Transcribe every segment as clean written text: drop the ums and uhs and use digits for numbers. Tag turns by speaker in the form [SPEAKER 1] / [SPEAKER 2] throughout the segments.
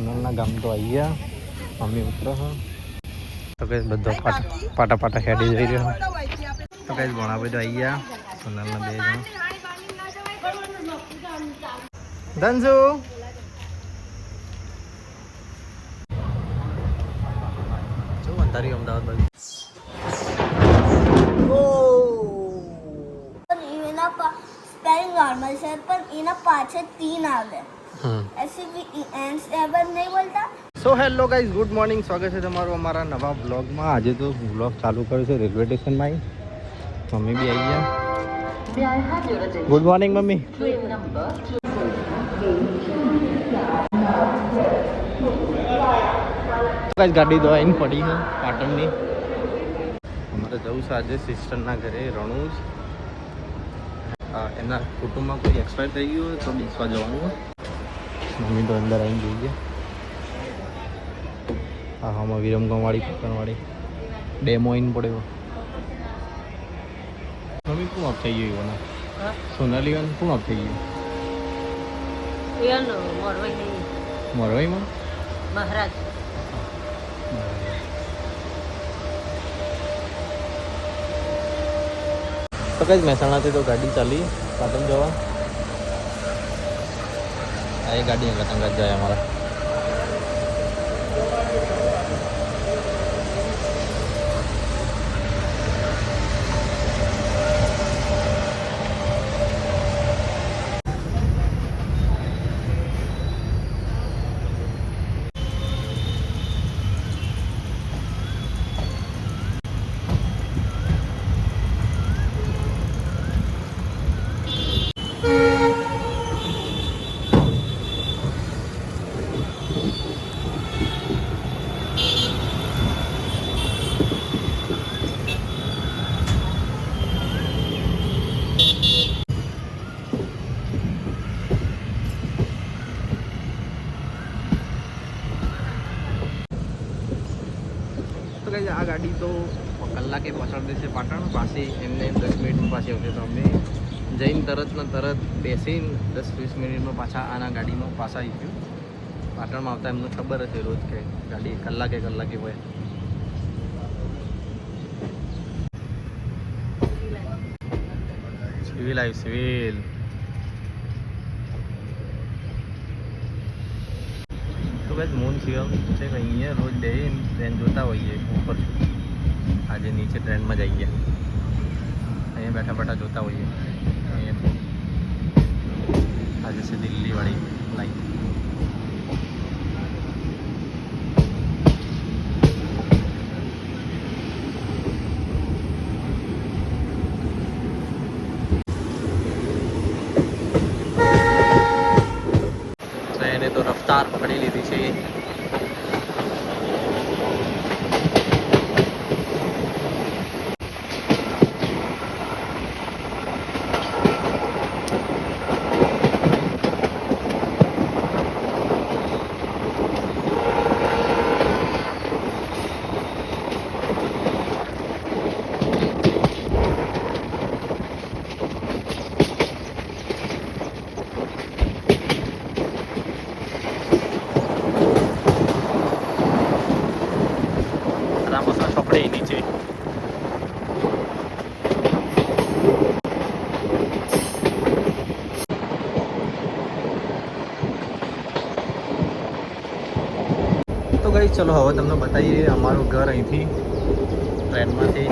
[SPEAKER 1] સોનલના ગામ તો આવી ગયા. મમ્મી ઉતરો છો તો કઈ બધો પાટા પાટા ખેડી જઈ રહ્યો તો કઈ ઘણા બધો આવી ગયા. સોનલના 2 જણ ધનસુ શું અંધારી અમદાવાદ બાજુ
[SPEAKER 2] स्पेलिंग नॉर्मल है पर इना पाछे 3 आ गए ऐसे भी एंड सेवन नहीं बोलता.
[SPEAKER 1] So hello guys, good morning. સ્વાગત છે તમારું અમારા નવા બ્લોગમાં. આજે તો બ્લોગ ચાલુ કર્યો છે રેલવે સ્ટેશનમાં. મમ્મી બી આવી ગયા. Good morning mummy. ગાડી ધોઈને પડી છે પાટણની. અમારે જવું છે આજે સિસ્ટરના ઘરે રણુજ. એમના કુટુંબમાં કોઈ એક્સપાયર થઈ ગયું હોય તો બેસવા જવાનું હોય. મમ્મી તો અંદર આવીને જોઈ ગયા. હા હામાં વિરમગામવાળી પાટણવાળી ડેમો આવીને પડ્યો. મમ્મી કોણ ઓફ થઈ ગયું એના સોનાલી વાન કોણ ઓફ થઈ ગયું મોરવાઈમાં
[SPEAKER 2] મહારાજ
[SPEAKER 1] તો કઈ મહેસાણાથી તો ગાડી ચાલી પાટણ જવા. આ એ ગાડી અંગત અંગત જાય અમારા. આ ગાડી તો કલાકે પહોંચાડી દેશે પાટણ. પાછી એમને 10 મિનિટમાં પાછી આવશે. તો અમે જઈને તરત બેસીને 10-20 મિનિટમાં પાછા આના ગાડીમાં પાછા આવી ગયું. પાટણમાં આવતા એમને ખબર હશે રોજ કે ગાડી કલાકે હોય. સિવિલ આવી સિવિલ. તો કઈ મૂન સિવાય છે કે અહીંયા રોજ બેસીને ટ્રેન જોતા હોઈએ ઉપર. આજે નીચે ટ્રેનમાં જઈએ, અહીંયા બેઠા બેઠા જોતા હોઈએ. અહીંયાથી આજે છે દિલ્હીવાળી લાઈન. ટ્રેને તો રફતાર પકડી લીધી છે. નીચે તો ગઈ ચલો હવે તમને બતાવીએ અમારું ઘર. અહીંથી ટ્રેનમાંથી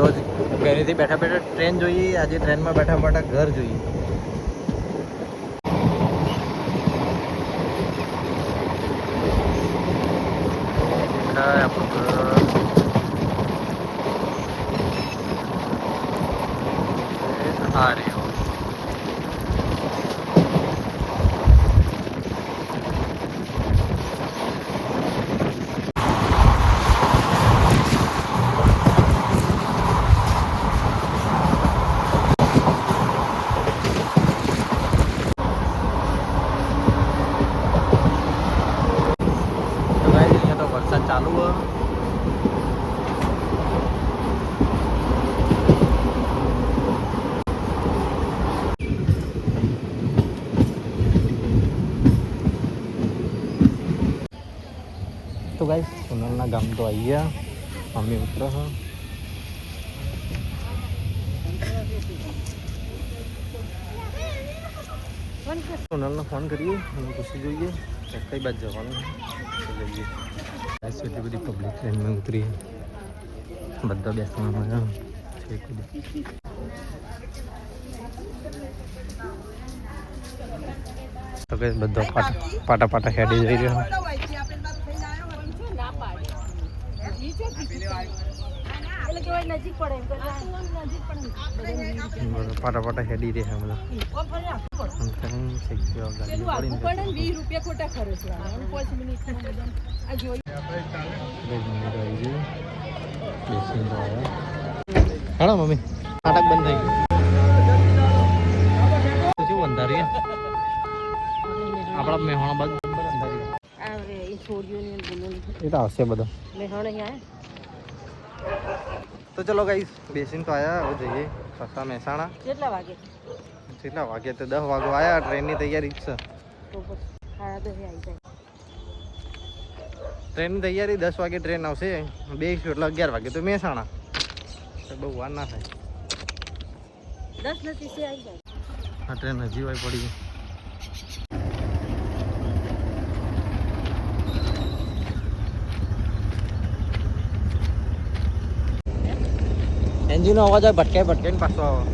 [SPEAKER 1] રોજ ઘરેથી બેઠા બેઠા ટ્રેન જોઈએ. આજે ટ્રેનમાં બેઠા બેઠા ઘર જોઈએ. આપણું ઘર આ રહ્યો. ચાલુ હોય. તો ગાઈસ સોનલના ગામ તો આવી ગયા. મમ્મી ઉતરો છો. સોનલને ફોન કરીએ અને પૂછી જોઈએ કઈ બાજુ જવાનું જઈએ. એટલી બધી પબ્લિક ટ્રેનમાં ઉતરી બધા બેસવામાં મજા છે. તો કે બધો પાટા પાટા હેડી જઈ રહ્યો. પાટા પાટા હેડી રહ્યા બધા. હા મમ્મી નાટક બંધ થઈ ગયું શું અંધારી આપણા મેહોણા બાદ એ તો આવશે બધો. તો ચલો ગાઈસ બેસીને તો આયા. હવે જઈએ પાછા મહેસાણા. કેટલા વાગે તો 10 વાગે આયા. ટ્રેનની તૈયારી જ છે. ટ્રેનની તૈયારી 10 વાગે ટ્રેન આવશે. 2 એટલે 11 વાગે તો મહેસાણા. બહુ વાર ના થાય. 10:30 આવી જાય. હા ટ્રેન હજી વાય પડી. એન્જિનનો અવાજ આવે ભટકાઈને પાછો આવે.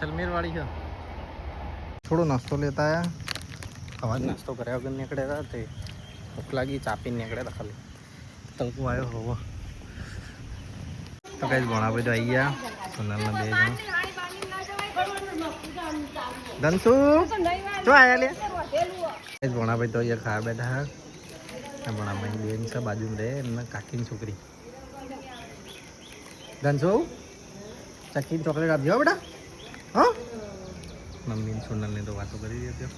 [SPEAKER 1] સલમેર વાળી છે. થોડો નાસ્તો લેતા આયા. અવાજ નાસ્તો કર્યા વગર નીકળ્યા હતા. તે ભૂખ લાગી ચાપીને નીકળ્યા હતા. ખાલી તડકો આવ્યો હોવો તો કઈ ભણા ભાઈ તો આવી ગયા. સોનલના 2 જણ. ધનસુ શું આવ્યા લે ભણાભાઈ તો અહીંયા ખાવા બેઠા હા. ભણાભાઈ બેન છે બાજુમાં રહે. એમના કાકીની છોકરી. ધનસુ ચકીની ચોકલેટ આપજો બેટા. હા મમ્મી સોનલને તો વાતો કરી રહી હતી.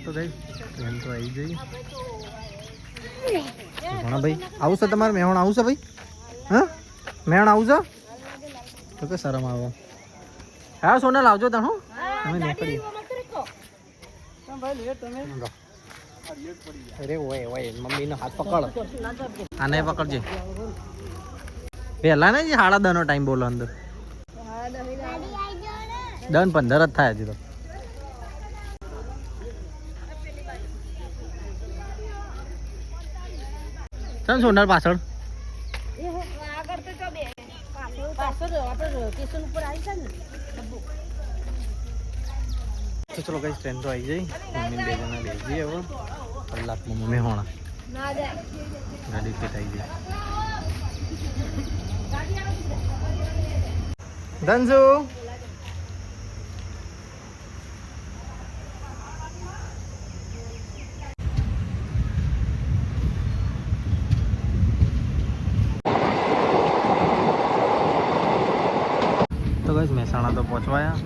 [SPEAKER 1] તો ભાઈ ટ્રેન તો આવી જઈ. ભણાભાઈ આવું છે તમારે મેહોણ આવું છે ભાઈ? હા મેહોણ આવું છે તો કે શરમ આવો. હા સોનલ આવજો તા. હું અમે નીકળી. અરે ઓય મમ્મીનો હાથ પકડ. આને પકડજે. પહેલા ને 10:30 નો ટાઈમ બોલો અંદર. 10:15 જ થાય હજી તો. ચાલ સોનલ પાછળ. તો ચલો કઈ ટ્રેન તો આવી જઈ. મમ્મી 2 જણા બેસી હવે કલાકમાં મમ્મી હોણા ગાડી ફિટ આવી જાય. ધનસુ તો બસ મહેસાણા તો પહોંચવાયા.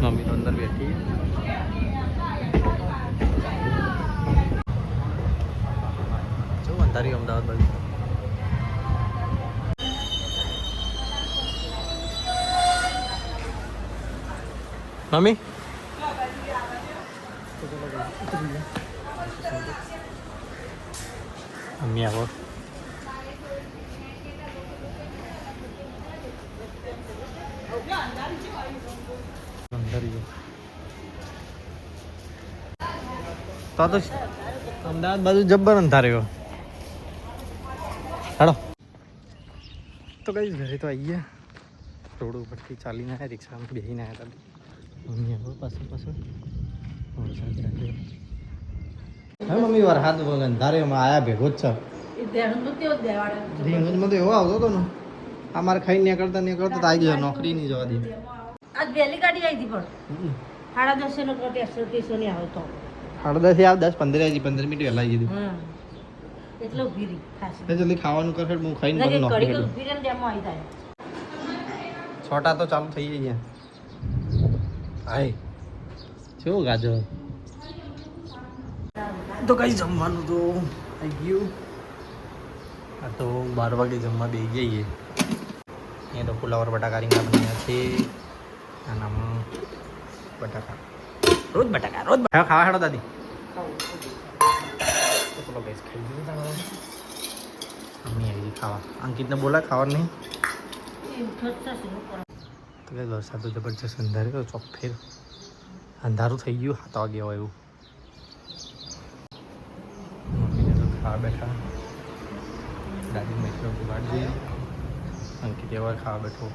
[SPEAKER 1] મમ્મી તો અંદર બેઠી. જો અંધારી અમદાવાદ બાજુ. મમ્મી મમ્મી આવો. તો અમદાવાદ બાજુ જબ્બર અંધાર્યો. હાલો તો કઈ ઘરે તો આવી ગયા. રોડ ઉપરથી ચાલીને આવ્યા. રિક્ષામાં બેસીને આવ્યા હતા. મમ્મી આવો પાછળ હા મમ્મી વાર હાથ અંધારેમાં આવ્યા ભેગો જ છે. ધીંગજમાં તો એવો આવતો હતો ને. આ મારે ખાઈ નીકળતા આવી ગયો. નોકરી નહીં જવા દે.
[SPEAKER 3] આજ વહેલી ગાડી આવી હતી પણ 10:30 નો સ્ટેશન આવે તો
[SPEAKER 1] 10:30 આવ 10-15 હજી 15 મિનિટ વહેલા આવી
[SPEAKER 3] હમ એટલે ઊભી રહી ખાસી
[SPEAKER 1] જતી જલ્દી ખાવાનું કર હું ખાઈને
[SPEAKER 3] લગે
[SPEAKER 1] બધું નોકરી
[SPEAKER 3] કડી
[SPEAKER 1] કરું
[SPEAKER 3] ઊભી રહીને તેમાં આવી જાય
[SPEAKER 1] છોટા તો ચાલુ થઈ ગયા હાય શું ગાજો તો કઈ જમવાનું તો થઈ ગયું આ તો 12 વાગે જમવા બેસી જઈએ એ તો ફુલાવર બટાકા રીંગણા બન્યા છે આનામાં બટાકા રોજ ખાવા હેડો દાદી તો પેલો ગેસ ખાઈ ગયું તારો મમ્મી આવી ગઈ ખાવા અંકિતને બોલા ખાવા નહીં તો કઈ વરસાદ તો જબરજસ્ત અંધાર્યો ચોક ફેર અંધારું થઈ ગયું 7 વાગે હોય એવું મમ્મીને તો ખાવા બેઠા દાદી મેં બિગાડ જઈએ અંકિત એવા ખાવા બેઠો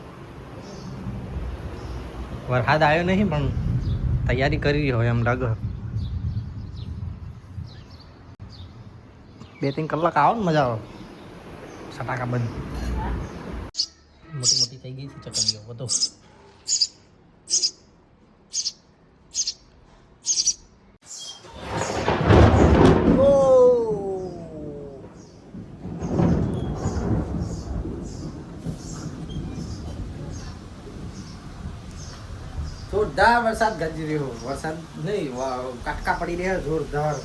[SPEAKER 1] વરસાદ આવ્યો નહીં પણ તૈયારી કરી હોય એમ લાગે 2-3 કલાક આવો ને મજા આવે સટાકા બંધ મોટી મોટી થઈ ગઈ છે ચકલીઓ બધો જોરદાર વરસાદ ગરજી રહ્યો વરસાદ નહીં કાટકા પડી રહ્યા જોરદાર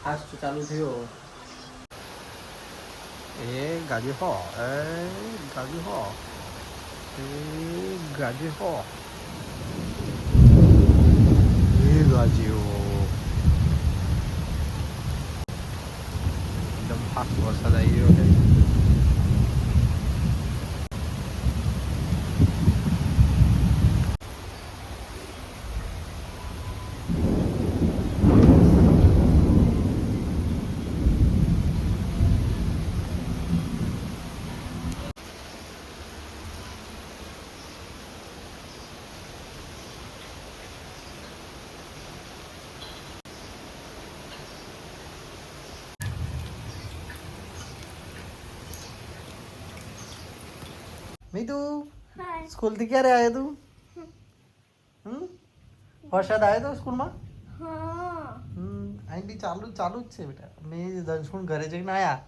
[SPEAKER 1] ફાસ્ટ ચાલુ થયો એ ગાજી હો એ ગાજી હો એ ગાજી હો એ ગાજીઓ એકદમ ફાસ્ટ વરસાદ આવી રહ્યો છે મીતુ
[SPEAKER 2] હાય
[SPEAKER 1] સ્કૂલથી ક્યારે આવ્યો તું વરસાદ આવ્યો તો સ્કૂલમાં
[SPEAKER 2] હા
[SPEAKER 1] અહીં બી ચાલુ જ છે બેટા મેં ધનસુણ ઘરે જઈને આવ્યા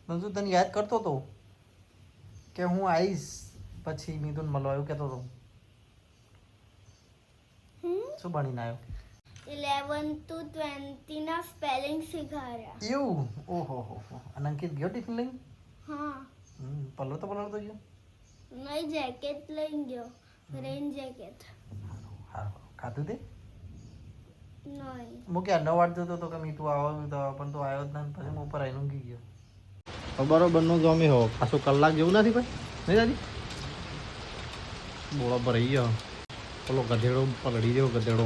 [SPEAKER 1] ધનસુણ તને યાદ કરતો હતો કે હું આવીશ પછી મિથુન મળવા એવું કહેતો હતો શું ભણીને આવ્યો
[SPEAKER 2] 11 to 20 ના સ્પેલિંગ શીખવાડ્યા
[SPEAKER 1] એવું ઓહો હો અને અંકિત ગયો ટિફિન લઈને
[SPEAKER 2] હા
[SPEAKER 1] પલળતો ગયો
[SPEAKER 2] નઈ જેકેટ લઈ ગયો રેન જેકેટ
[SPEAKER 1] સારું ખાધું તે
[SPEAKER 2] નહીં
[SPEAKER 1] હું ક્યાં 9 વાગતો હતો તો કે મીઠું આવો તો પણ તો આવ્યો જ ના પછી હું ઉપર આવીને ઊંઘી ગયો બરોબરનો જમી હો પાછું કલાક જેવું નથી ભાઈ નહીં દાદી બોળો પર આવી ગયો પેલો ગધેડો પલળી રહ્યો ગધેડો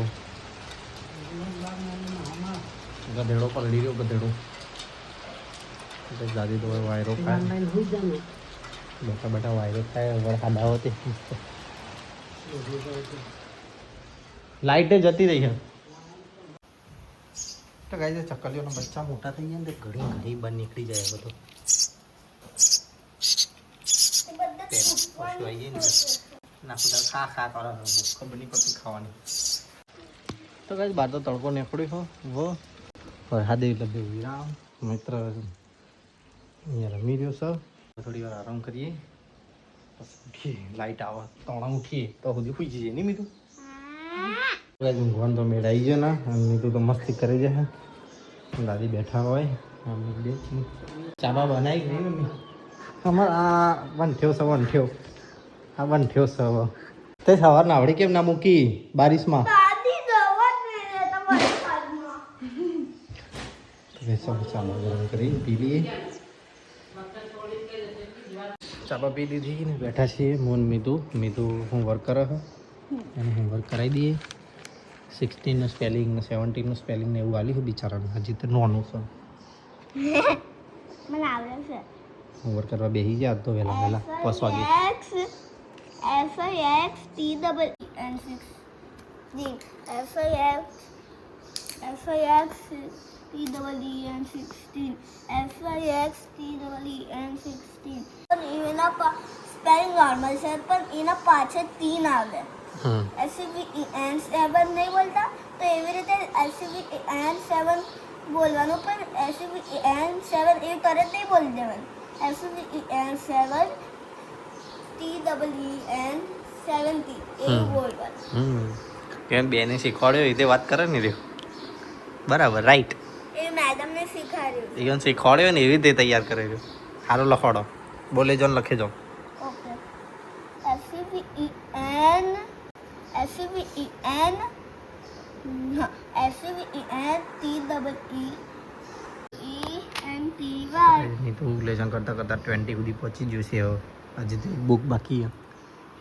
[SPEAKER 1] પલળી રહ્યો ગધેડો દાદી તો વાયરો ખાય બેઠા બેઠા વાયરો ખાય વરસાદ આવો તે લાઈટે જતી રહી છે તો ગાઈ ચકલીઓના બચ્ચા મોટા થઈ ગયા ને તે ઘણી ઘણી બહાર નીકળી જાય બધો ખા કરો ખબર નહીં પડતી ખાવાની તો ગાઈ બહાર તો તડકો નીકળ્યો હો વરસાદ એટલે વિરામ મિત્ર અહીંયા રમી રહ્યો સર થોડી વાર આરામ કરીએ પછી ઉઠીએ લાઈટ આવે તણા ઉઠીએ તો સુધી સુઈ જઈએ નહીં મીઠું ઊંઘવાનું તો મેળ આવી ગયો ના મીઠું તો મસ્તી કરી જાય દાદી બેઠા હોય ચાબા બનાવી નહીં મમ્મી અમારે આ વંઠ્યો આ વંઠ્યો છે હવે તે સવાર નાવડી કેમ ના મૂકી બારિશમાં
[SPEAKER 2] દાદી જવા જ નહીં રહેતા વરસાદમાં
[SPEAKER 1] ચાબા ગરમ કરી પી લઈએ ચાબા પી લીધી ને બેઠા છીએ મોન મીધું હોમવર્ક કરે છે એને હોમવર્ક કરાવી દઈએ 16નું સ્પેલિંગ 17નું સ્પેલિંગ ને એવું આલ્યું બિચારાને હજી તો નોનું છે
[SPEAKER 2] મને આવડે છે
[SPEAKER 1] હોમવર્ક કરવા બેસી ગયા તો વહેલા 5 વાગે
[SPEAKER 2] એના સ્પેલિંગ નોર્મલ છે પણ એના પાછળ 3 આવે SCVEN7 નહીં બોલતા તો એવી રીતે SCVEN7 બોલવાનું, પણ SCVEN7 એવી તરત નહીં બોલી દેવાનું. SCVEN7 TEEN7T એવું બોલવાનું.
[SPEAKER 1] કેમ બેને શીખવાડ્યો એ રીતે વાત કરે ને રે બરાબર રાઈટ
[SPEAKER 2] એ મેડમને શીખવાડ્યું.
[SPEAKER 1] એ શીખવાડ્યો ને એવી રીતે તૈયાર કરે છે. સારું લખવાડો બોલે જો ને લખે જાઓ.
[SPEAKER 2] ઓકે. SCVEN SCVEN TEENTY.
[SPEAKER 1] એની તો લેશન કરતાં કરતાં 20 સુધી પહોંચી ગયું છે હવે. આજે તો બુક બાકી છે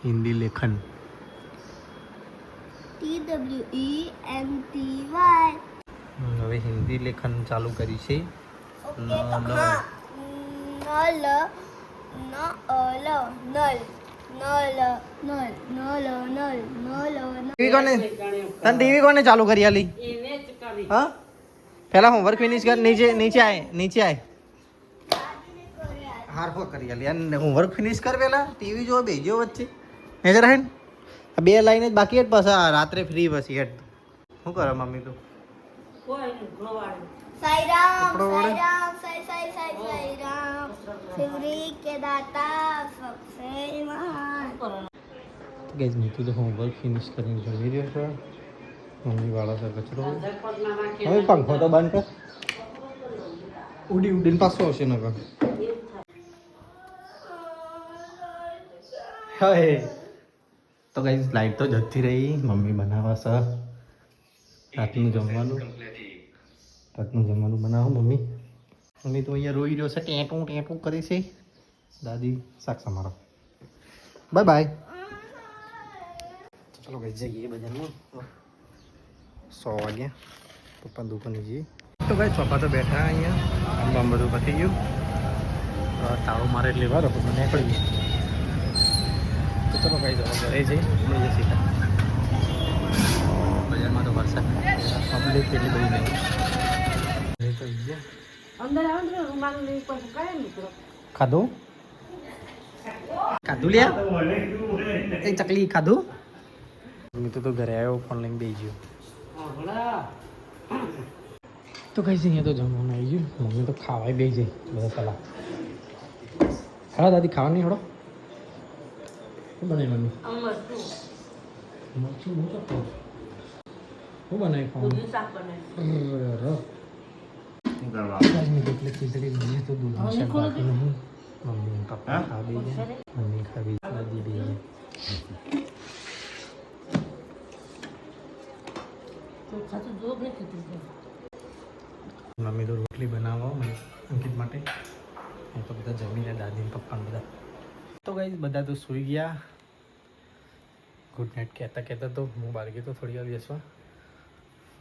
[SPEAKER 1] હિન્દી લેખન.
[SPEAKER 2] TWENTY.
[SPEAKER 1] હવે હિન્દી લેખન ચાલુ કરી છે.
[SPEAKER 2] ઓકે.
[SPEAKER 1] ન,
[SPEAKER 2] તો
[SPEAKER 1] ન.
[SPEAKER 2] હા null null null null null null null null.
[SPEAKER 1] TV કોને તને ટીવી કોને ચાલુ કરી આલી?
[SPEAKER 3] એને જ કરી.
[SPEAKER 1] હા પહેલા હોમવર્ક ફિનિશ કર. નીચે આય હારફો કરી આલી અને હોમવર્ક ફિનિશ કર પહેલા. ટીવી જો બેજો વચ્ચે નજર હે બે લાઈન જ બાકી જ પાછા રાત્રે ફ્રી પછી હેડ. શું કરે મમ્મી તું?
[SPEAKER 3] કોઈ નહીં, ગોવાળું.
[SPEAKER 2] સાઈ રામ
[SPEAKER 1] કપડો વડે?
[SPEAKER 2] સાઈ રામ સાઈ રામ શિવરી કે દાતા સબસે મહાન.
[SPEAKER 1] ગેસ મીઠું તો હોમવર્ક ફિનિશ કરીને જમી રહ્યો છે. મમ્મી વાળા છે કચરો.
[SPEAKER 3] ઝાપટમાં નાખી
[SPEAKER 1] હવે પંખો તો બંધ કર. ઉડીને પાછો આવશે નકર. હે તો ગાઈસ લાઈટ તો જતી રહી. મમ્મી બનાવે છે રાતનું જમવાનું બનાવો મમ્મી. મમ્મી તો અહીંયા રોઈ રહ્યો છે, ટેટું કરે છે. દાદી શાક સમારો. Bye bye. ચલો ગાઈસ જઈએ બજારમાં. 100 વાગ્યા પપ્પા દુકાને જઈએ. તો ગાઈસ પપ્પા તો બેઠા અહીંયા. આમ બધું પતી ગયું. તાળું મારે એટલે વાર પછી નીકળી ગયું. તો ચલો ગાઈસ હવે ઘરે જઈ લઈએ સીધા. બજારમાં તો વરસાદ પબ્લિક એટલી બધી નહીં. તો
[SPEAKER 3] અંદર આવે ને રૂમાલ લઈ પછી કાંઈ નીકળો.
[SPEAKER 1] ખાધું લ્યા એ ચકલી ખાધું. મેં તો ઘરે આવ્યો ફોન લઈને બેસી ગયો. તો કઈ છે અહીંયા તો જમવાનું આવી ગયું. મમ્મી તો ખાવાય બેસી જાય બધા સલાહ. હા દાદી ખાવા નહીં હળો. શું બનાવી મમ્મી? મરચું બહુ ચપટું. શું બનાવી ખાવાનું?
[SPEAKER 3] દૂધનું શાક બનાવ્યું.
[SPEAKER 1] ખીચડી બની તો દૂધનું શાક બાકી નહીં. મમ્મી પપ્પા ખા બે જાય. મમ્મી ખાવી દાદી બે જાય.
[SPEAKER 3] તો ખાતું જોગ નથી તું.
[SPEAKER 1] મમ્મી તો રોટલી બનાવો અંકિત માટે. એ તો બધા જમીને દાદી પપ્પા બધા. તો ગાઈસ બધા તો સૂઈ ગયા. ગુડ નાઇટ કહેતા તો હું બહાર ગયો તો થોડી વાર બેસવા.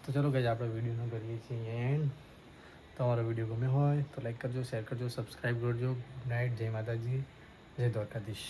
[SPEAKER 1] તો ચલો ગાઈસ આપણે વિડીયોનો કરીએ છીએ એન્ડ. તમારો વિડીયો ગમે હોય તો લાઈક કરજો, શેર કરજો, સબસ્ક્રાઈબ કરજો. ગુડ નાઇટ, જય માતાજી, જય દ્વારકાધીશ.